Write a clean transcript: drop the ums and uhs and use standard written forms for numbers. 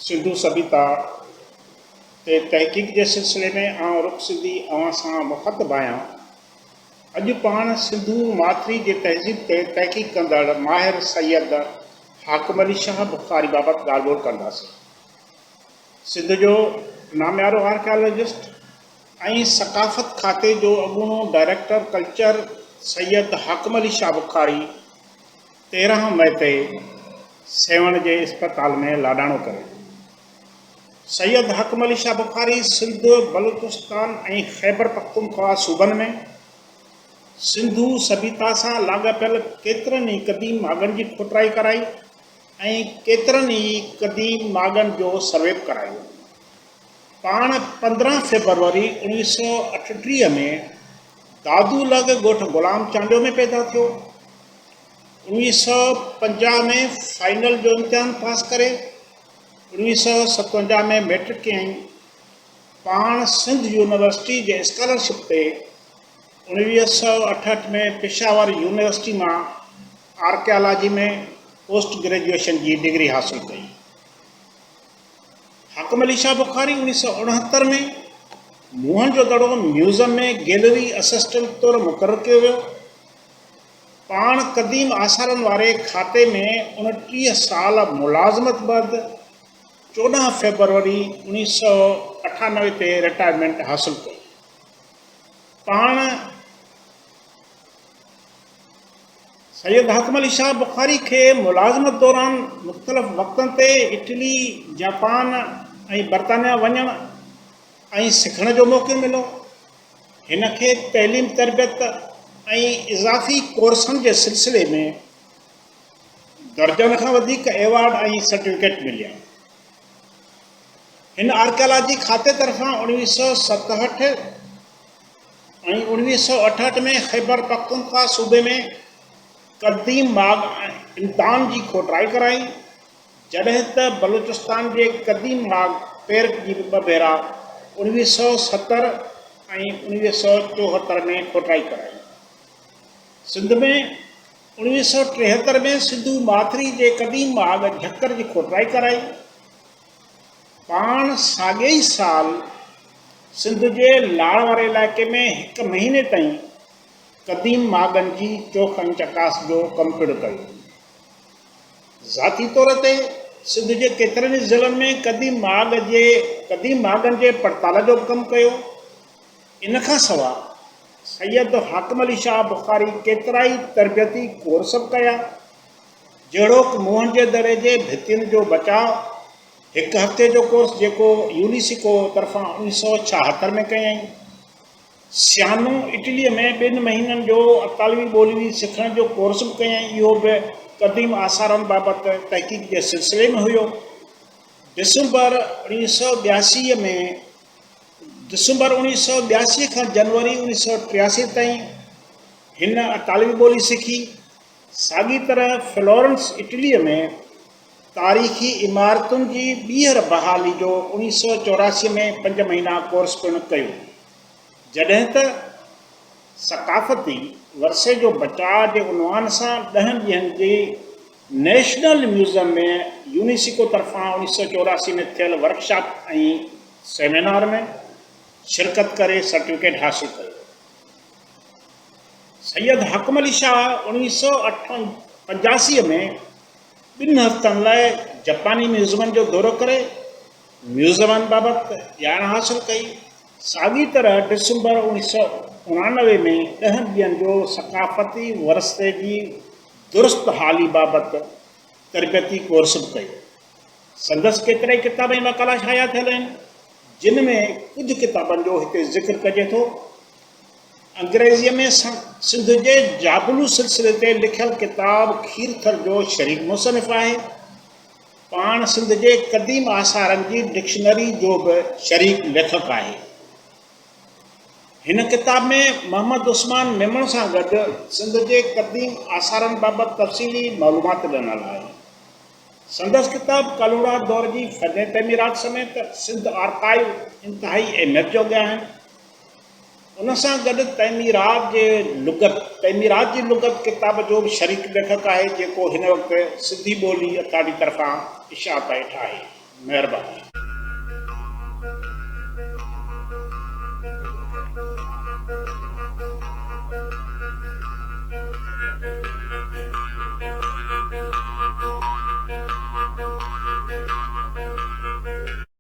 सिंधु सभ्यता ते तहक़ीक़ के सिलसिले में आउं रुख सिंधी अवां सां मुख़ातिब आहियां। अॼु पाण सिंधु माथिरी जे तहज़ीब ते तहक़ीक़ कंदड़ माहिर सैयद हाकिम अली शाह बुखारी बाबति ॻाल्हि ॿोल कंदासीं। सिंध जो नामियारो आर्कियोलॉजिस्ट ऐं सक़ाफ़त खाते जो अॻूणो डायरेक्टर कल्चर सैयद हाकिम अली शाह बुखारी 13 मई ते सेवण जे अस्पताल में लाॾाणो करे। सैयद हाकिम अली शाह बुखारी सिंध, बलूचिस्तान ऐं ख़ैबर पख्तूनख्वा सूबनि में सिंधु सभ्यता सां लाॻापियल केतिरनि ई क़दीम माॻनि जी खुटराई कराई ऐं केतिरनि ई क़दीम माॻनि जो सर्वे करायो। पाण 15 फरवरी 1938 में दादूलग ॻोठ गुलाम चांडियो में पैदा थियो। 1950 में फाइनल जो इम्तिहान पास करे 1957 में मैट्रिक कयईं। पाण सिंध यूनिवर्सिटी जे स्कॉलरशिप ते 1968 में पेशावर यूनिवर्सिटी मां आर्कियोलॉजी में पोस्ट ग्रेजुएशन की डिग्री हासिल कई। हाकिम अली शाह बुखारी 1969 में मोहनजोदड़ो म्यूज़ियम में गैलरी असिस्टेंट तौर मुक़ररु कयो वियो। पाण क़दीम आसारनि वारे खाते में 29 साल मुलाज़मत बैदि 14 फरवरी 1998 ते रिटायरमेंट हासिल कई। पाण सैयद हाकिम अली शाह बुखारी के मुलाज़मत दौरान मुख़्तलिफ़ वक़्तनि ते इटली, जापान ऐं बरतानिया वञण ऐं सिखण जो मौक़ो मिलो। हिन खे तइलीम तरबियत ऐं इज़ाफ़ी कोर्सनि जे सिलसिले में दर्जन खां वधीक एवार्ड ऐं सर्टिफिकेट मिलिया। हिन आर्कियोलॉजी खाते तरफ़ां 1967 ऐं 1968 में ख़ैबर पख्तूनख्वा सूबे में क़दीम माॻ इम्तान जी खोटराई कराई, जॾहिं त बलूचिस्तान जे क़दीम माॻ पेर जी 2 भेरा 1970 ऐं 1974 में खोटराई कराई। सिंध में 1973 में सिंधु माथिरी जे क़दीम माॻ झक्कर जी खोटराई कराई। पाण साॻिए ई साल सिंध जे लाड़ वारे इलाइक़े में 1 महीने ताईं क़दीम माॻनि जी चोख ऐं चकास जो कमु पिणु कयो। ज़ाती तौर ते सिंध जे केतिरनि ई ज़िलनि में क़दीम माॻनि जे पड़ताल जो कमु कयो। इन खां सवाइ सैयद हाकिम अली शाह बुखारी केतिरा ई तरबियती कोर्स कया, जहिड़ोकि मोहनजोदड़ो जे भितियुनि जो बचाव 1 हफ़्ते जो कोर्स जेको यूनिसिको तरफ़ां 1976 में कयईं। सियानो इटलीअ में 2 महीननि जो अतालवी ॿोली सिखण जो कोर्स बि कयईं। इहो बि क़दीम आसारनि बाबति तहक़ीक़ जे सिलसिले में हुयो। दिसंबर 1982 खां जनवरी 1983 ताईं हिन अतालवी ॿोली सिखी। साॻी तरह फ्लोरेंस इटलीअ में तारीख़ी इमारतुनि जी ॿीहर बहाली जो 1984 में 5 महीना कोर्स पिणु कयो, जॾहिं त सक़ाफ़ती वरसे जो बचाव जे उनवान सां 10 ॾींहंनि जी नेशनल म्यूज़ियम में यूनिसिको तरफ़ां 1984 में थियल वर्कशॉप ऐं सेमिनार में शिरकत करे सर्टिफिकेट हासिल कयो। सैयद हाकिम अली शाह 1985 में 2 हफ़्तनि लाइ जापानी म्यूज़ियमनि जो दौरो करे म्यूज़ियमनि बाबति ॼाण हासिल कई। साॻी तरह दिसंबर 1989 में 10 ॾींहंनि जो सक़ाफ़ती वरसे जी दुरुस्त हाली बाबति तरबियती कोर्स बि कयो। संदसि केतिरा ई किताब ऐं मक़ाला शाया थियल आहिनि, जिन में कुझु किताबनि जो हिते ज़िक्र कजे थो। अंग्रेज़ीअ में सिंध जे जाबलू सिलसिले ते लिखियल किताब खीरथर जो शरीक मुसनिफ़ आहे। पाण सिंध जे क़दीम आसारनि जी डिक्शनरी जो बि शरीक लेखक आहे। हिन किताब में मोहम्मद उस्मान मेमण सां गॾु सिंध जे क़दीम आसारनि बाबति तफ़सीली मालूमात ॾिनल आहे। संदसि किताब कलूड़ा दौर जी फ़न तमीरात समेत सिंध आर्काइव इंतिहाई अहमियत जो आहिनि। उन सां गॾु तमीरात जी लुगत किताब जो बि शरीक लेखक आहे, जेको हिन वक़्तु सिंधी ॿोली अथार्टी तरफ़ां इशाअत हेठि आहे। महिरबानी।